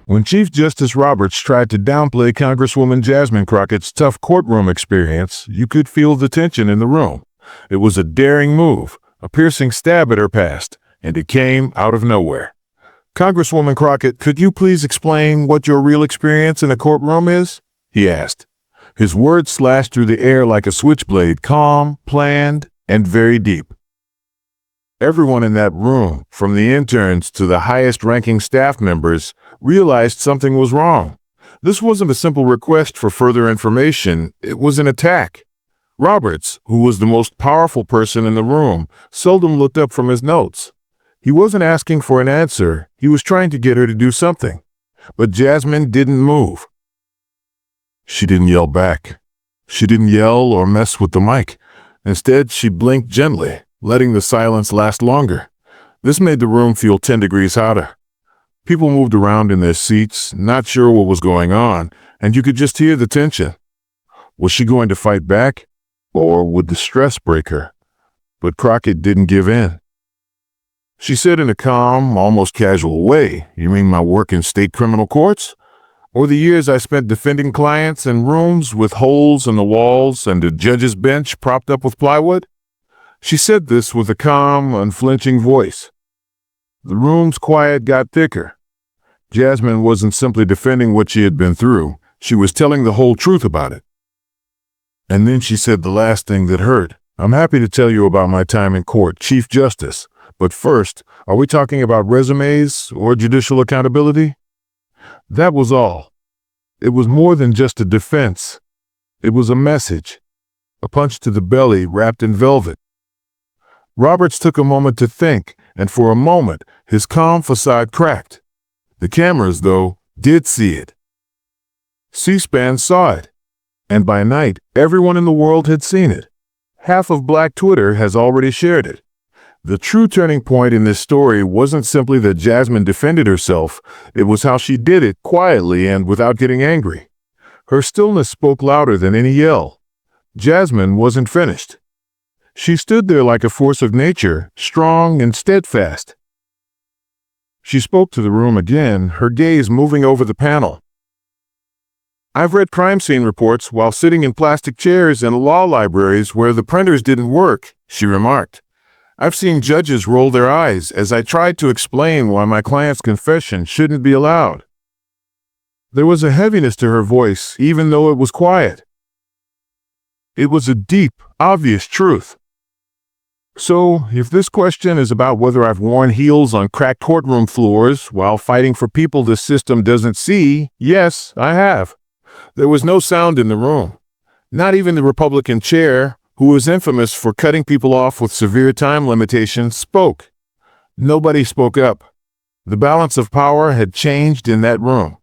When Chief Justice Roberts tried to downplay Congresswoman Jasmine Crockett's tough courtroom experience, you could feel the tension in the room. It was a daring move, a piercing stab at her past, and it came out of nowhere. "Congresswoman Crockett, could you please explain what your real experience in a courtroom is?" he asked. His words slashed through the air like a switchblade, calm, planned, and very deep. Everyone in that room, from the interns to the highest-ranking staff members, realized something was wrong. This wasn't a simple request for further information, it was an attack. Roberts, who was the most powerful person in the room, seldom looked up from his notes. He wasn't asking for an answer, he was trying to get her to do something. But Jasmine didn't move. She didn't yell back. She didn't yell or mess with the mic. Instead, she blinked gently, letting the silence last longer. This made the room feel 10 degrees hotter. People moved around in their seats, not sure what was going on, and you could just hear the tension. Was she going to fight back, or would the stress break her? But Crockett didn't give in. She said in a calm, almost casual way, "You mean my work in state criminal courts? Or the years I spent defending clients in rooms with holes in the walls and a judge's bench propped up with plywood?" She said this with a calm, unflinching voice. The room's quiet got thicker. Jasmine wasn't simply defending what she had been through, she was telling the whole truth about it. And then she said the last thing that hurt. "I'm happy to tell you about my time in court, Chief Justice. But first, are we talking about resumes or judicial accountability?" That was all. It was more than just a defense. It was a message, a punch to the belly wrapped in velvet. Roberts took a moment to think, and for a moment, his calm facade cracked. The cameras, though, did see it. C-SPAN saw it. And by night, everyone in the world had seen it. Half of Black Twitter has already shared it. The true turning point in this story wasn't simply that Jasmine defended herself, it was how she did it quietly and without getting angry. Her stillness spoke louder than any yell. Jasmine wasn't finished. She stood there like a force of nature, strong and steadfast. She spoke to the room again, her gaze moving over the panel. "I've read crime scene reports while sitting in plastic chairs in law libraries where the printers didn't work," she remarked. "I've seen judges roll their eyes as I tried to explain why my client's confession shouldn't be allowed." There was a heaviness to her voice, even though it was quiet. It was a deep, obvious truth. So, if this question is about whether I've worn heels on cracked courtroom floors while fighting for people the system doesn't see, yes, I have. There was no sound in the room. Not even the Republican chair, who was infamous for cutting people off with severe time limitations, spoke. Nobody spoke up. The balance of power had changed in that room.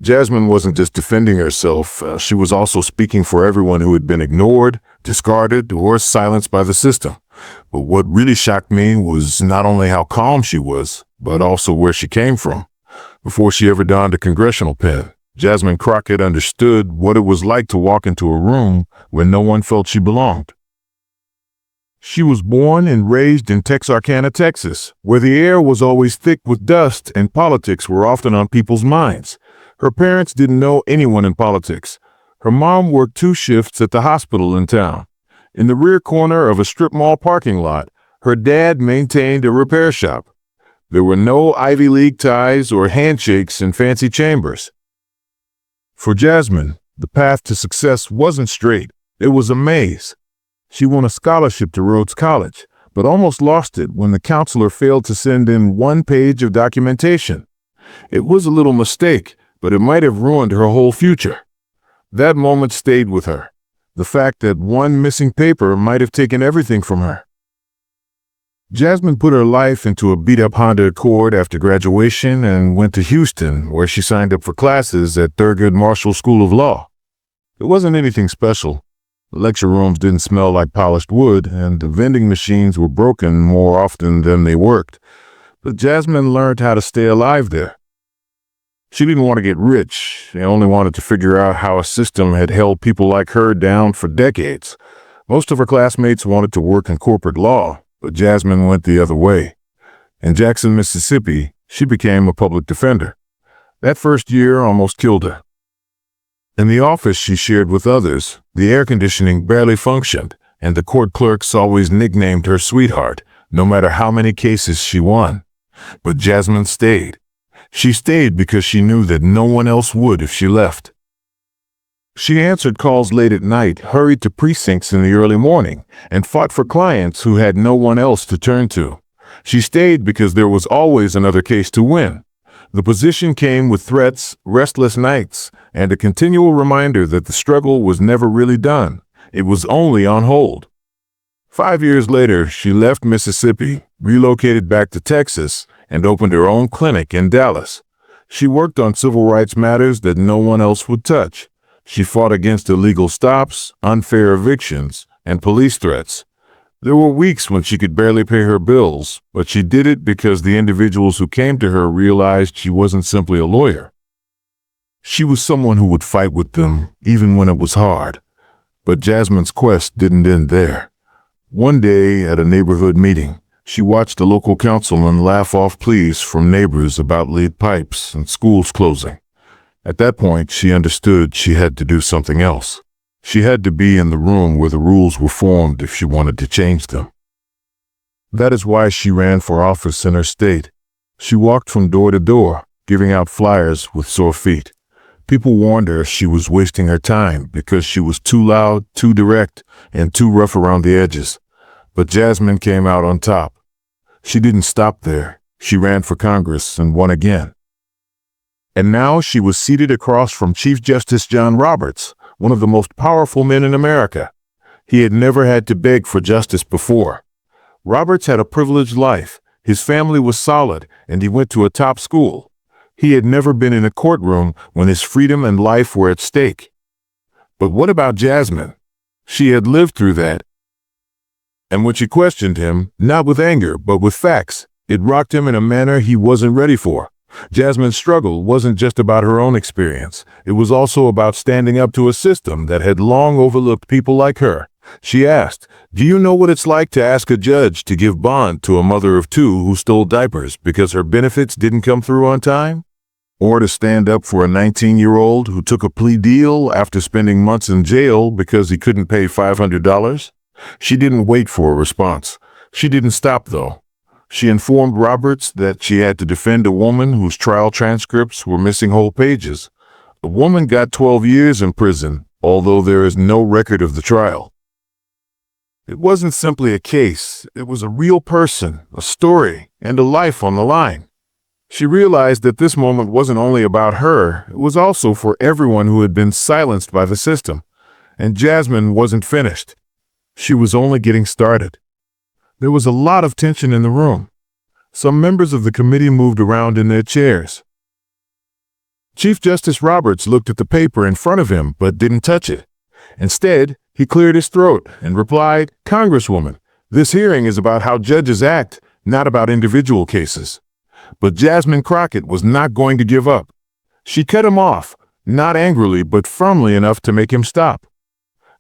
Jasmine wasn't just defending herself, she was also speaking for everyone who had been ignored, discarded, or silenced by the system. But what really shocked me was not only how calm she was, but also where she came from. Before she ever donned a congressional pen, Jasmine Crockett understood what it was like to walk into a room where no one felt she belonged. She was born and raised in Texarkana, Texas, where the air was always thick with dust and politics were often on people's minds. Her parents didn't know anyone in politics. Her mom worked 2 shifts at the hospital in town. In the rear corner of a strip mall parking lot, her dad maintained a repair shop. There were no Ivy League ties or handshakes in fancy chambers. For Jasmine, the path to success wasn't straight. It was a maze. She won a scholarship to Rhodes College, but almost lost it when the counselor failed to send in 1 page of documentation. It was a little mistake, but it might have ruined her whole future. That moment stayed with her. The fact that 1 missing paper might have taken everything from her. Jasmine put her life into a beat-up Honda Accord after graduation and went to Houston, where she signed up for classes at Thurgood Marshall School of Law. It wasn't anything special. The lecture rooms didn't smell like polished wood, and the vending machines were broken more often than they worked. But Jasmine learned how to stay alive there. She didn't want to get rich. She only wanted to figure out how a system had held people like her down for decades. Most of her classmates wanted to work in corporate law, but Jasmine went the other way. In Jackson, Mississippi, she became a public defender. That first year almost killed her. In the office she shared with others, the air conditioning barely functioned, and the court clerks always nicknamed her sweetheart, no matter how many cases she won. But Jasmine stayed. She stayed because she knew that no one else would if she left. She answered calls late at night, hurried to precincts in the early morning, and fought for clients who had no one else to turn to. She stayed because there was always another case to win. The position came with threats, restless nights, and a continual reminder that the struggle was never really done. It was only on hold. 5 years later, she left Mississippi, relocated back to Texas, and opened her own clinic in Dallas. She worked on civil rights matters that no one else would touch. She fought against illegal stops, unfair evictions, and police threats. There were weeks when she could barely pay her bills, but she did it because the individuals who came to her realized she wasn't simply a lawyer. She was someone who would fight with them, even when it was hard. But Jasmine's quest didn't end there. One day, at a neighborhood meeting, she watched a local councilman laugh off pleas from neighbors about lead pipes and schools closing. At that point, she understood she had to do something else. She had to be in the room where the rules were formed if she wanted to change them. That is why she ran for office in her state. She walked from door to door, giving out flyers with sore feet. People warned her she was wasting her time because she was too loud, too direct, and too rough around the edges. But Jasmine came out on top. She didn't stop there. She ran for Congress and won again. And now she was seated across from Chief Justice John Roberts, one of the most powerful men in America. He had never had to beg for justice before. Roberts had a privileged life. His family was solid, and he went to a top school. He had never been in a courtroom when his freedom and life were at stake. But what about Jasmine? She had lived through that. And when she questioned him, not with anger, but with facts, it rocked him in a manner he wasn't ready for. Jasmine's struggle wasn't just about her own experience. It was also about standing up to a system that had long overlooked people like her. She asked, "Do you know what it's like to ask a judge to give bond to a mother of two who stole diapers because her benefits didn't come through on time? Or to stand up for a 19-year-old who took a plea deal after spending months in jail because he couldn't pay $500? She didn't wait for a response. She didn't stop, though. She informed Roberts that she had to defend a woman whose trial transcripts were missing whole pages. The woman got 12 years in prison, although there is no record of the trial. It wasn't simply a case. It was a real person, a story, and a life on the line. She realized that this moment wasn't only about her, it was also for everyone who had been silenced by the system. And Jasmine wasn't finished. She was only getting started. There was a lot of tension in the room. Some members of the committee moved around in their chairs. Chief Justice Roberts looked at the paper in front of him but didn't touch it. Instead, he cleared his throat and replied, "Congresswoman, this hearing is about how judges act, not about individual cases." But Jasmine Crockett was not going to give up. She cut him off, not angrily but firmly enough to make him stop.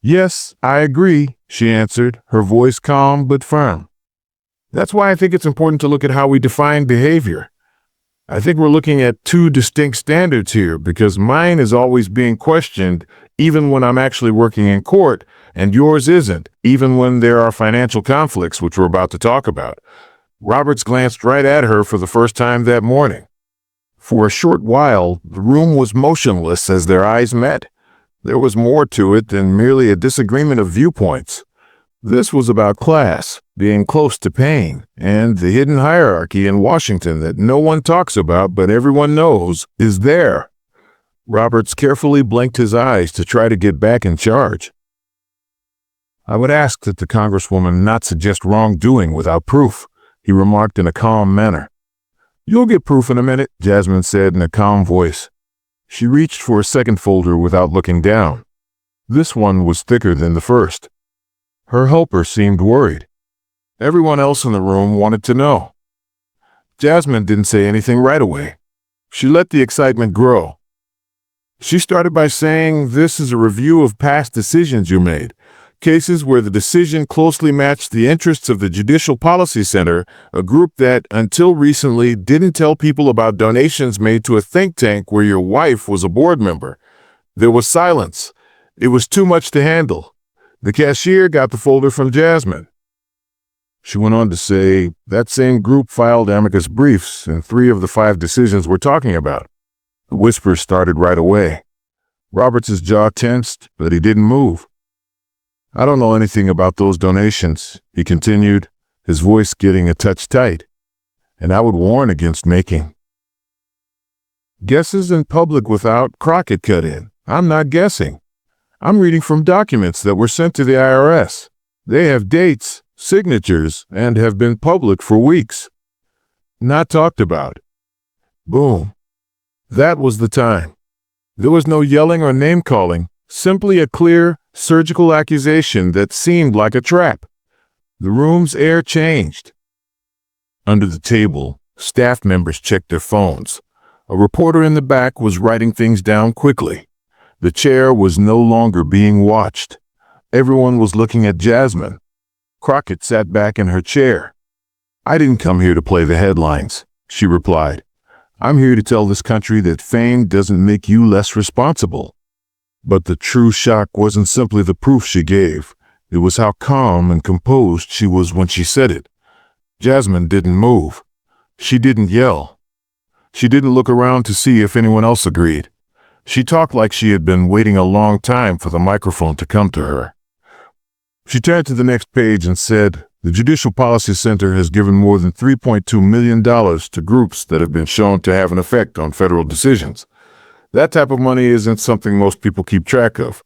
"Yes, I agree," she answered, her voice calm but firm. That's why I think it's important to look at how we define behavior. I think we're looking at two distinct standards here because mine is always being questioned even when I'm actually working in court, and yours isn't, even when there are financial conflicts, which we're about to talk about. Roberts glanced right at her for the first time that morning. For a short while, the room was motionless as their eyes met. There was more to it than merely a disagreement of viewpoints. This was about class, being close to pain, and the hidden hierarchy in Washington that no one talks about but everyone knows is there. Roberts carefully blinked his eyes to try to get back in charge. "I would ask that the Congresswoman not suggest wrongdoing without proof," he remarked in a calm manner. "You'll get proof in a minute," Jasmine said in a calm voice. She reached for a second folder without looking down. This one was thicker than the first. Her helper seemed worried. Everyone else in the room wanted to know. Jasmine didn't say anything right away. She let the excitement grow. She started by saying, "This is a review of past decisions you made. Cases where the decision closely matched the interests of the Judicial Policy Center, a group that, until recently, didn't tell people about donations made to a think tank where your wife was a board member. There was silence. It was too much to handle. The cashier got the folder from Jasmine. She went on to say that same group filed amicus briefs in 3 of the 5 decisions we're talking about. The whispers started right away. Roberts' jaw tensed, but he didn't move. I don't know anything about those donations, he continued, his voice getting a touch tight, and I would warn against making guesses in public without Crockett cut in. I'm not guessing. I'm reading from documents that were sent to the IRS. They have dates, signatures, and have been public for weeks. Not talked about. Boom. That was the time. There was no yelling or name-calling, simply a clear, surgical accusation that seemed like a trap. The room's air changed. Under the table, staff members checked their phones. A reporter in the back was writing things down quickly. The chair was no longer being watched. Everyone was looking at Jasmine. Crockett sat back in her chair. I didn't come here to play the headlines, she replied. I'm here to tell this country that fame doesn't make you less responsible. But the true shock wasn't simply the proof she gave. It was how calm and composed she was when she said it. Jasmine didn't move. She didn't yell. She didn't look around to see if anyone else agreed. She talked like she had been waiting a long time for the microphone to come to her. She turned to the next page and said, the Judicial Policy Center has given more than $3.2 million to groups that have been shown to have an effect on federal decisions. That type of money isn't something most people keep track of.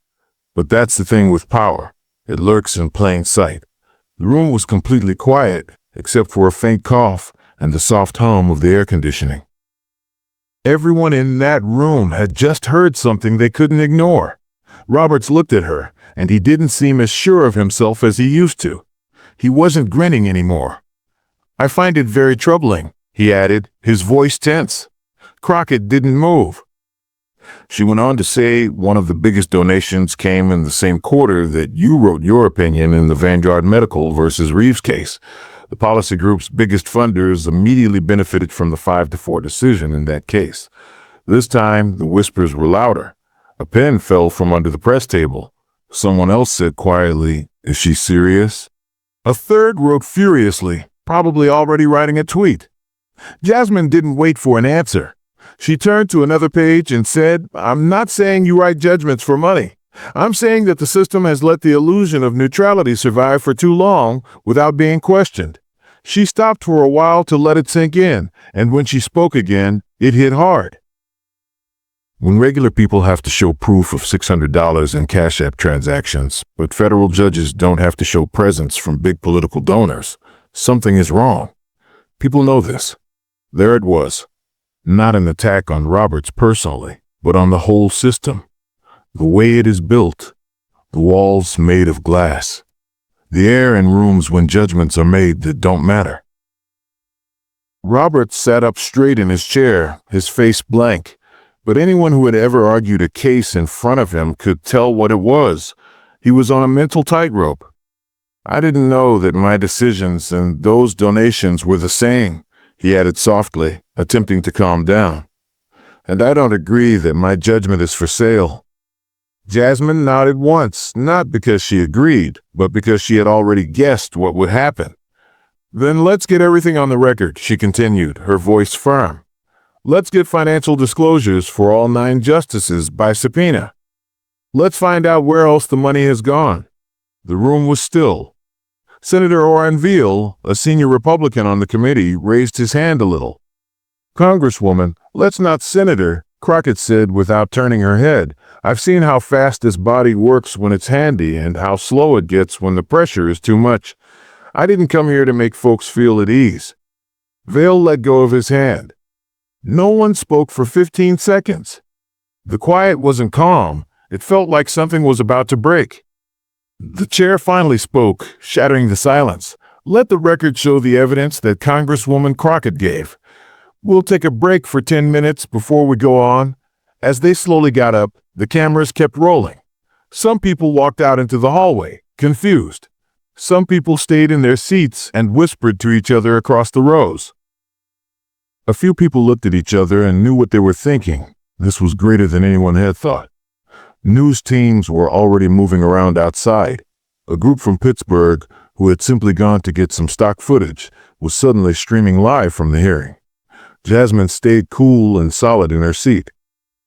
But that's the thing with power. It lurks in plain sight. The room was completely quiet, except for a faint cough and the soft hum of the air conditioning. Everyone in that room had just heard something they couldn't ignore. Roberts looked at her, and he didn't seem as sure of himself as he used to. He wasn't grinning anymore. I find it very troubling, he added, his voice tense. Crockett didn't move. She went on to say one of the biggest donations came in the same quarter that you wrote your opinion in the Vanguard Medical versus Reeves case. The policy group's biggest funders immediately benefited from the 5-4 decision in that case. This time, the whispers were louder. A pen fell from under the press table. Someone else said quietly, "Is she serious?" A third wrote furiously, probably already writing a tweet. Jasmine didn't wait for an answer. She turned to another page and said, I'm not saying you write judgments for money. I'm saying that the system has let the illusion of neutrality survive for too long without being questioned. She stopped for a while to let it sink in, and when she spoke again, it hit hard. When regular people have to show proof of $600 in Cash App transactions, but federal judges don't have to show presents from big political donors, something is wrong. People know this. There it was. Not an attack on Roberts personally, but on the whole system. The way it is built, the walls made of glass, the air in rooms when judgments are made that don't matter. Roberts sat up straight in his chair, his face blank, but anyone who had ever argued a case in front of him could tell what it was. He was on a mental tightrope. I didn't know that my decisions and those donations were the same, he added softly, attempting to calm down. And I don't agree that my judgment is for sale. Jasmine nodded once, not because she agreed, but because she had already guessed what would happen. Then let's get everything on the record, she continued, her voice firm. Let's get financial disclosures for all 9 justices by subpoena. Let's find out where else the money has gone. The room was still. Senator Orrin Veal, a senior Republican on the committee, raised his hand a little. Congresswoman, let's not Senator, Crockett said without turning her head. I've seen how fast this body works when it's handy and how slow it gets when the pressure is too much. I didn't come here to make folks feel at ease. Veal let go of his hand. No one spoke for 15 seconds. The quiet wasn't calm. It felt like something was about to break. The chair finally spoke, shattering the silence. Let the record show the evidence that Congresswoman Crockett gave. We'll take a break for 10 minutes before we go on. As they slowly got up, the cameras kept rolling. Some people walked out into the hallway, confused. Some people stayed in their seats and whispered to each other across the rows. A few people looked at each other and knew what they were thinking. This was greater than anyone had thought. News teams were already moving around outside. A group from Pittsburgh, who had simply gone to get some stock footage, was suddenly streaming live from the hearing. Jasmine stayed cool and solid in her seat.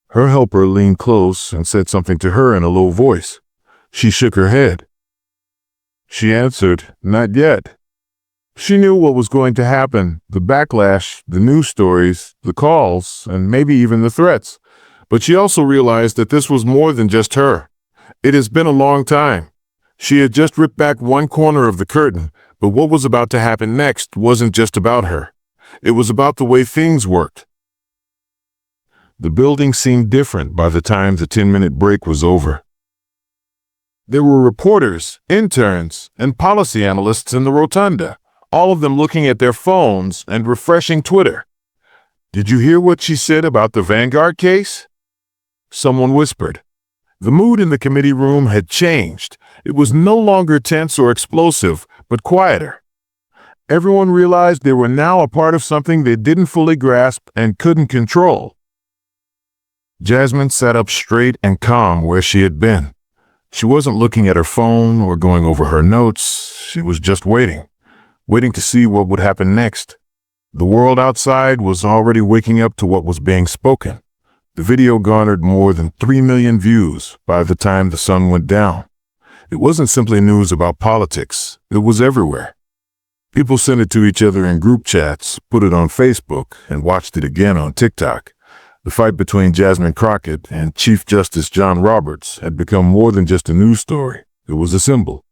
Her helper leaned close and said something to her in a low voice. She shook her head. She answered, "Not yet." She knew what was going to happen, the backlash, the news stories, the calls, and maybe even the threats. But she also realized that this was more than just her. It has been a long time. She had just ripped back one corner of the curtain, but what was about to happen next wasn't just about her. It was about the way things worked. The building seemed different by the time the 10-minute break was over. There were reporters, interns, and policy analysts in the rotunda, all of them looking at their phones and refreshing Twitter. "Did you hear what she said about the Vanguard case?" Someone whispered. The mood in the committee room had changed. It was no longer tense or explosive, but quieter. Everyone realized they were now a part of something they didn't fully grasp and couldn't control. Jasmine sat up straight and calm where she had been. She wasn't looking at her phone or going over her notes. She was just waiting to see what would happen next. The world outside was already waking up to what was being spoken. The video garnered more than 3 million views by the time the sun went down. It wasn't simply news about politics. It was everywhere. People sent it to each other in group chats, put it on Facebook, and watched it again on TikTok. The fight between Jasmine Crockett and Chief Justice John Roberts had become more than just a news story. It was a symbol.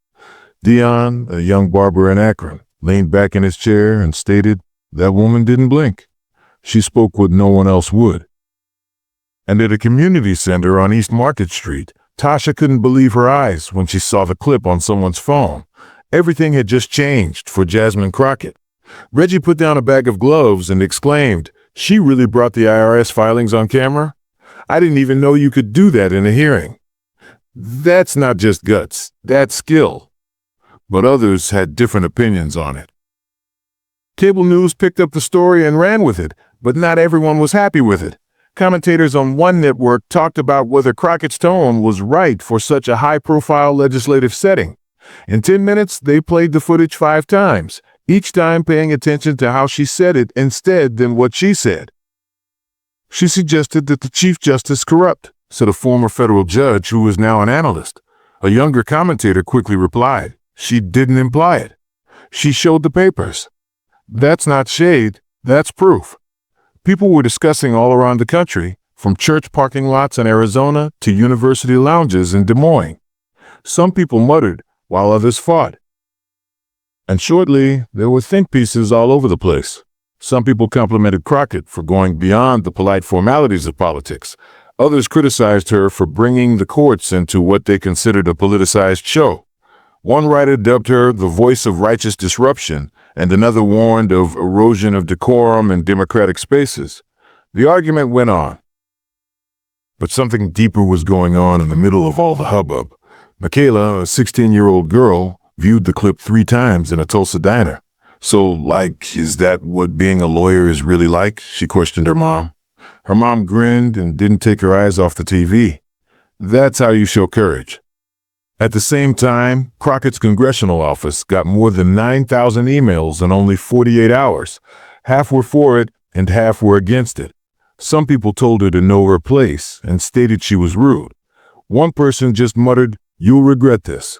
Dion, a young barber in Akron, leaned back in his chair and stated, "That woman didn't blink. She spoke what no one else would." And at a community center on East Market Street, Tasha couldn't believe her eyes when she saw the clip on someone's phone. Everything had just changed for Jasmine Crockett. Reggie put down a bag of gloves and exclaimed, "She really brought the IRS filings on camera? I didn't even know you could do that in a hearing." That's not just guts, that's skill. But others had different opinions on it. Cable news picked up the story and ran with it, but not everyone was happy with it. Commentators on one network talked about whether Crockett's tone was right for such a high-profile legislative setting. In 10 minutes, they played the footage 5 times, each time paying attention to how she said it instead than what she said. She suggested that the Chief Justice corrupt, said a former federal judge who is now an analyst. A younger commentator quickly replied, "She didn't imply it. She showed the papers." That's not shade, that's proof. People were discussing all around the country, from church parking lots in Arizona to university lounges in Des Moines. Some people muttered, while others fought. And shortly, there were think pieces all over the place. Some people complimented Crockett for going beyond the polite formalities of politics. Others criticized her for bringing the courts into what they considered a politicized show. One writer dubbed her the voice of righteous disruption, and another warned of erosion of decorum in democratic spaces. The argument went on. But something deeper was going on in the middle of all the hubbub. Michaela, a 16-year-old girl, viewed the clip 3 times in a Tulsa diner. "So, is that what being a lawyer is really like?" she questioned her mom. Her mom grinned and didn't take her eyes off the TV. "That's how you show courage." At the same time, Crockett's Congressional office got more than 9,000 emails in only 48 hours. Half were for it and half were against it. Some people told her to know her place and stated she was rude. One person just muttered, "You'll regret this."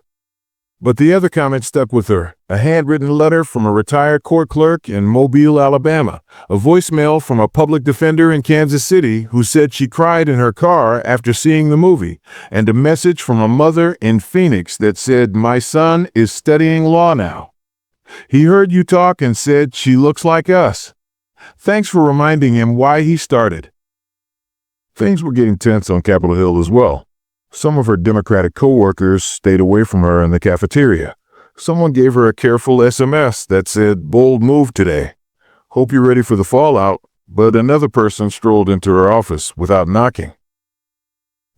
But the other comment stuck with her, a handwritten letter from a retired court clerk in Mobile, Alabama, a voicemail from a public defender in Kansas City who said she cried in her car after seeing the movie, and a message from a mother in Phoenix that said, "My son is studying law now. He heard you talk and said she looks like us. Thanks for reminding him why he started." Things were getting tense on Capitol Hill as well. Some of her Democratic co-workers stayed away from her in the cafeteria. Someone gave her a careful SMS that said, "Bold move today. Hope you're ready for the fallout," but another person strolled into her office without knocking.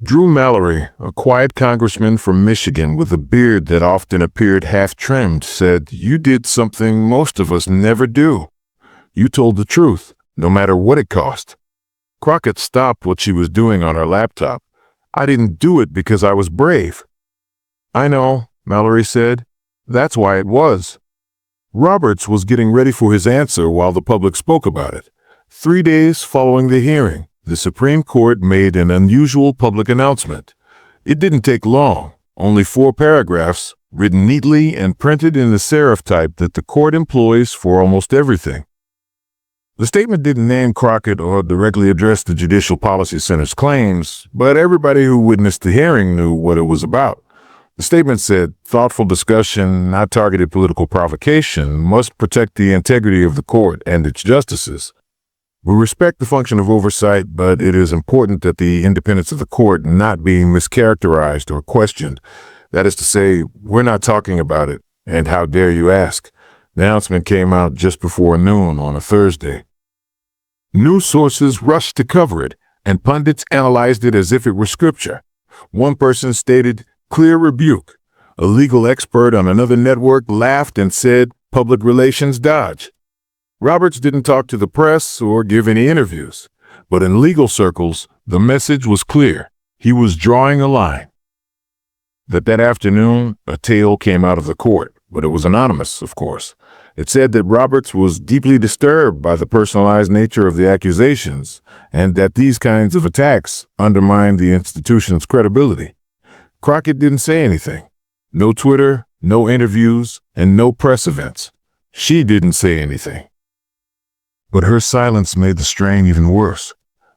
Drew Mallory, a quiet congressman from Michigan with a beard that often appeared half-trimmed, said, "You did something most of us never do. You told the truth, no matter what it cost." Crockett stopped what she was doing on her laptop. "I didn't do it because I was brave." "I know," Mallory said. "That's why it was." Roberts was getting ready for his answer while the public spoke about it. 3 days following the hearing, the Supreme Court made an unusual public announcement. It didn't take long, only 4 paragraphs, written neatly and printed in the serif type that the court employs for almost everything. The statement didn't name Crockett or directly address the Judicial Policy Center's claims, but everybody who witnessed the hearing knew what it was about. The statement said, "Thoughtful discussion, not targeted political provocation, must protect the integrity of the court and its justices. We respect the function of oversight, but it is important that the independence of the court not be mischaracterized or questioned. That is to say, we're not talking about it, and how dare you ask." The announcement came out just before noon on a Thursday. News sources rushed to cover it, and pundits analyzed it as if it were scripture. One person stated, "Clear rebuke." A legal expert on another network laughed and said, "Public relations dodge." Roberts didn't talk to the press or give any interviews, but in legal circles, the message was clear. He was drawing a line. That afternoon, a tale came out of the court, but it was anonymous, of course. It said that Roberts was deeply disturbed by the personalized nature of the accusations, and that these kinds of attacks undermined the institution's credibility. Crockett didn't say anything. No Twitter, no interviews, and no press events. She didn't say anything. But her silence made the strain even worse.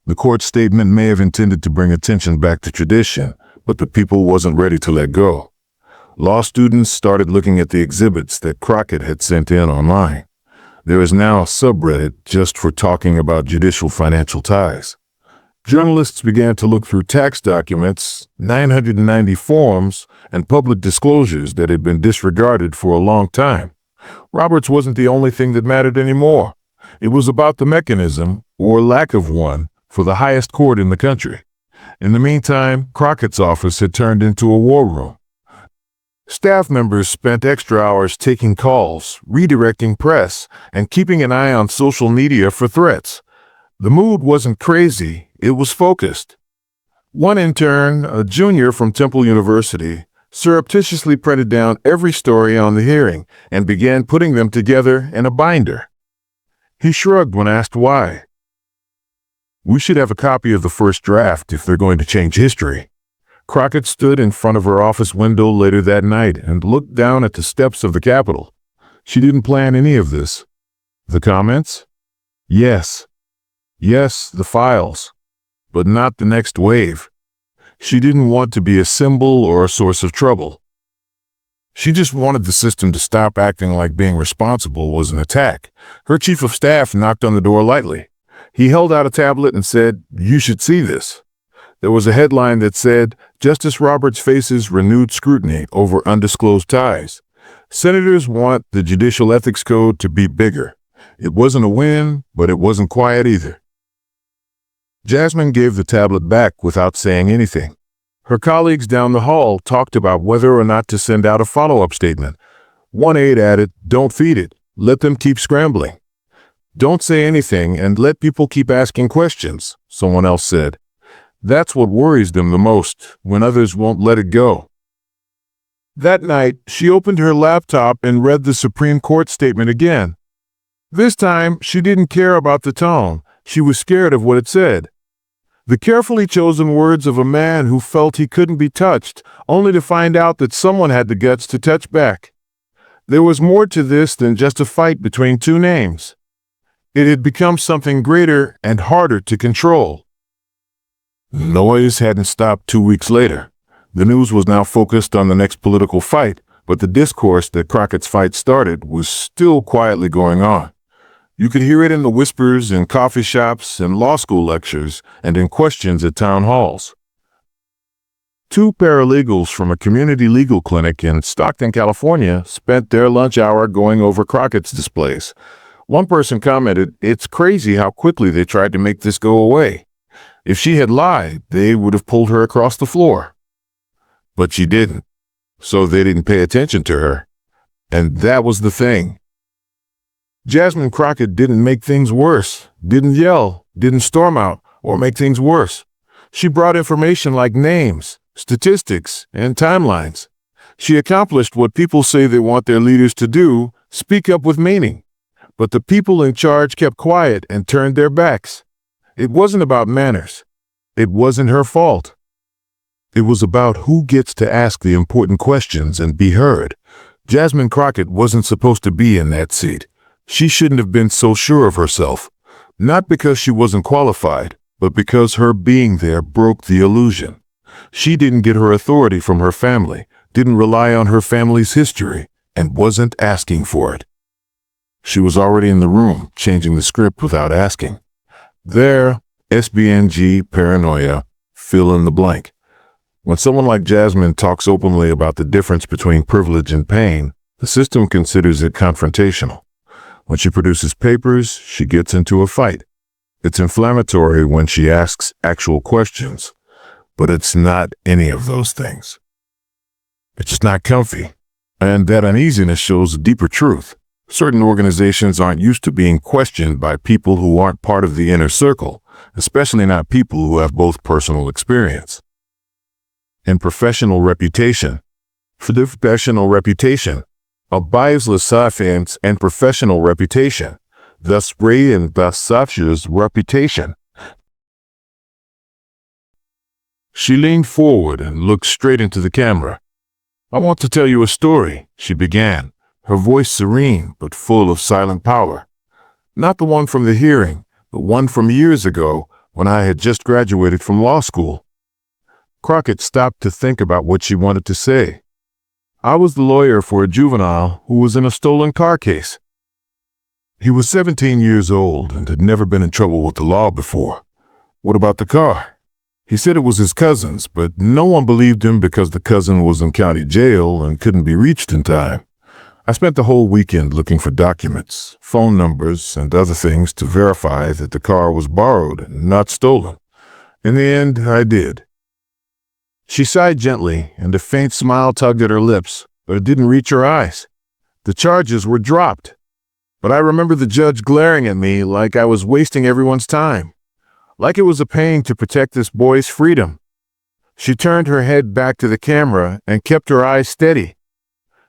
The court statement may have intended to bring attention back to tradition, but the people wasn't ready to let go. Law students started looking at the exhibits that Crockett had sent in online. There is now a subreddit just for talking about judicial financial ties. Journalists began to look through tax documents, 990 forms, and public disclosures that had been disregarded for a long time. Roberts wasn't the only thing that mattered anymore. It was about the mechanism, or lack of one, for the highest court in the country. In the meantime, Crockett's office had turned into a war room. Staff members spent extra hours taking calls, redirecting press, and keeping an eye on social media for threats. The mood wasn't crazy, it was focused. One intern, a junior from Temple University, surreptitiously printed down every story on the hearing and began putting them together in a binder. He shrugged when asked why. "We should have a copy of the first draft if they're going to change history." Crockett stood in front of her office window later that night and looked down at the steps of the Capitol. She didn't plan any of this. The comments? Yes. Yes, the files. But not the next wave. She didn't want to be a symbol or a source of trouble. She just wanted the system to stop acting like being responsible was an attack. Her chief of staff knocked on the door lightly. He held out a tablet and said, "You should see this." There was a headline that said, "Justice Roberts faces renewed scrutiny over undisclosed ties. Senators want the Judicial Ethics Code to be bigger." It wasn't a win, but it wasn't quiet either. Jasmine gave the tablet back without saying anything. Her colleagues down the hall talked about whether or not to send out a follow-up statement. One aide added, "Don't feed it. Let them keep scrambling." "Don't say anything and let people keep asking questions," someone else said. "That's what worries them the most, when others won't let it go." That night, she opened her laptop and read the Supreme Court statement again. This time, she didn't care about the tone. She was scared of what it said. The carefully chosen words of a man who felt he couldn't be touched, only to find out that someone had the guts to touch back. There was more to this than just a fight between two names. It had become something greater and harder to control. The noise hadn't stopped 2 weeks later. The news was now focused on the next political fight, but the discourse that Crockett's fight started was still quietly going on. You could hear it in the whispers in coffee shops and law school lectures and in questions at town halls. 2 paralegals from a community legal clinic in Stockton, California, spent their lunch hour going over Crockett's displays. One person commented, "It's crazy how quickly they tried to make this go away." If she had lied, they would have pulled her across the floor. But she didn't, so they didn't pay attention to her. And that was the thing. Jasmine Crockett didn't make things worse, didn't yell, didn't storm out, or make things worse. She brought information like names, statistics, and timelines. She accomplished what people say they want their leaders to do, speak up with meaning. But the people in charge kept quiet and turned their backs. It wasn't about manners. It wasn't her fault. It was about who gets to ask the important questions and be heard. Jasmine Crockett wasn't supposed to be in that seat. She shouldn't have been so sure of herself. Not because she wasn't qualified, but because her being there broke the illusion. She didn't get her authority from her family, didn't rely on her family's history, and wasn't asking for it. She was already in the room, changing the script without asking. There, SBNG, paranoia, fill in the blank. When someone like Jasmine talks openly about the difference between privilege and pain, the system considers it confrontational. When she produces papers, she gets into a fight. It's inflammatory when she asks actual questions, but it's not any of those things. It's just not comfy. And that uneasiness shows a deeper truth. Certain organizations aren't used to being questioned by people who aren't part of the inner circle, especially not people who have both personal experience and professional reputation. For the professional reputation, a biasless offense and professional reputation, thus Ray and thus Sasha's reputation. She leaned forward and looked straight into the camera. I want to tell you a story, she began, her voice serene but full of silent power. Not the one from the hearing, but one from years ago when I had just graduated from law school. Crockett stopped to think about what she wanted to say. I was the lawyer for a juvenile who was in a stolen car case. He was 17 years old and had never been in trouble with the law before. What about the car? He said it was his cousin's, but no one believed him because the cousin was in county jail and couldn't be reached in time. I spent the whole weekend looking for documents, phone numbers, and other things to verify that the car was borrowed and not stolen. In the end, I did. She sighed gently, and a faint smile tugged at her lips, but it didn't reach her eyes. The charges were dropped. But I remember the judge glaring at me like I was wasting everyone's time, like it was a pain to protect this boy's freedom. She turned her head back to the camera and kept her eyes steady.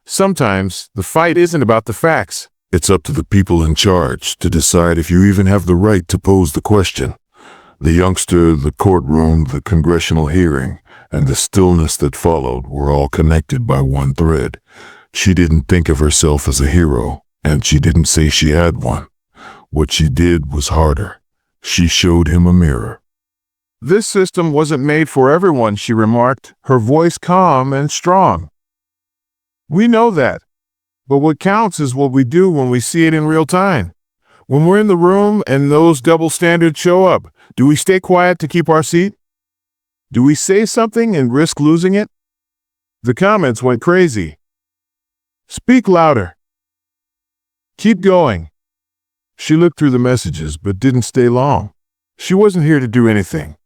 Sometimes the fight isn't about the facts. It's up to the people in charge to decide if you even have the right to pose the question. The youngster, the courtroom, the congressional hearing, and the stillness that followed were all connected by one thread. She didn't think of herself as a hero, and she didn't say she had one. What she did was harder. She showed him a mirror. This system wasn't made for everyone, she remarked, her voice calm and strong. We know that, but what counts is what we do when we see it in real time. When we're in the room and those double standards show up, do we stay quiet to keep our seat? Do we say something and risk losing it? The comments went crazy. Speak louder. Keep going. She looked through the messages but didn't stay long. She wasn't here to do anything.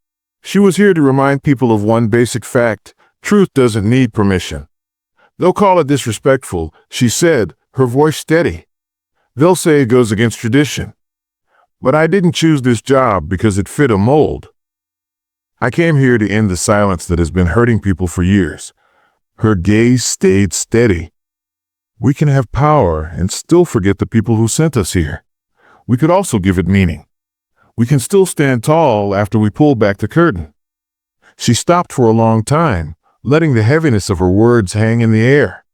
She was here to remind people of one basic fact: truth doesn't need permission. They'll call it disrespectful, she said, her voice steady. They'll say it goes against tradition. But I didn't choose this job because it fit a mold. I came here to end the silence that has been hurting people for years. Her gaze stayed steady. We can have power and still forget the people who sent us here. We could also give it meaning. We can still stand tall after we pull back the curtain. She stopped for a long time, letting the heaviness of her words hang in the air.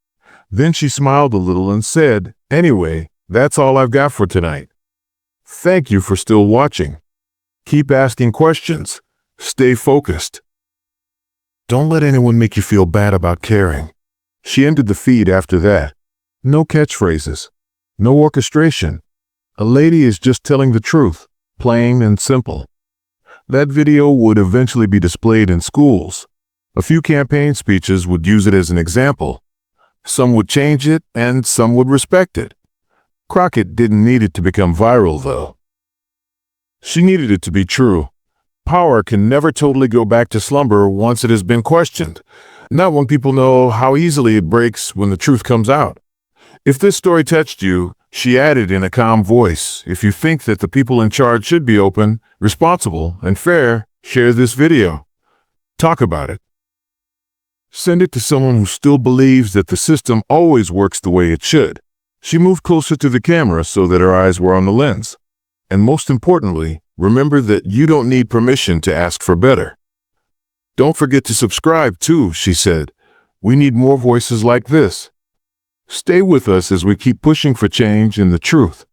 Then she smiled a little and said, "Anyway, that's all I've got for tonight. Thank you for still watching. Keep asking questions. Stay focused. Don't let anyone make you feel bad about caring." She ended the feed after that. No catchphrases. No orchestration. A lady is just telling the truth, plain and simple. That video would eventually be displayed in schools. A few campaign speeches would use it as an example. Some would change it, and some would respect it. Crockett didn't need it to become viral, though. She needed it to be true. Power can never totally go back to slumber once it has been questioned. Not when people know how easily it breaks when the truth comes out. If this story touched you, she added in a calm voice, if you think that the people in charge should be open, responsible, and fair, share this video. Talk about it. Send it to someone who still believes that the system always works the way it should. She moved closer to the camera so that her eyes were on the lens. And most importantly, remember that you don't need permission to ask for better. Don't forget to subscribe too, she said. We need more voices like this. Stay with us as we keep pushing for change and the truth.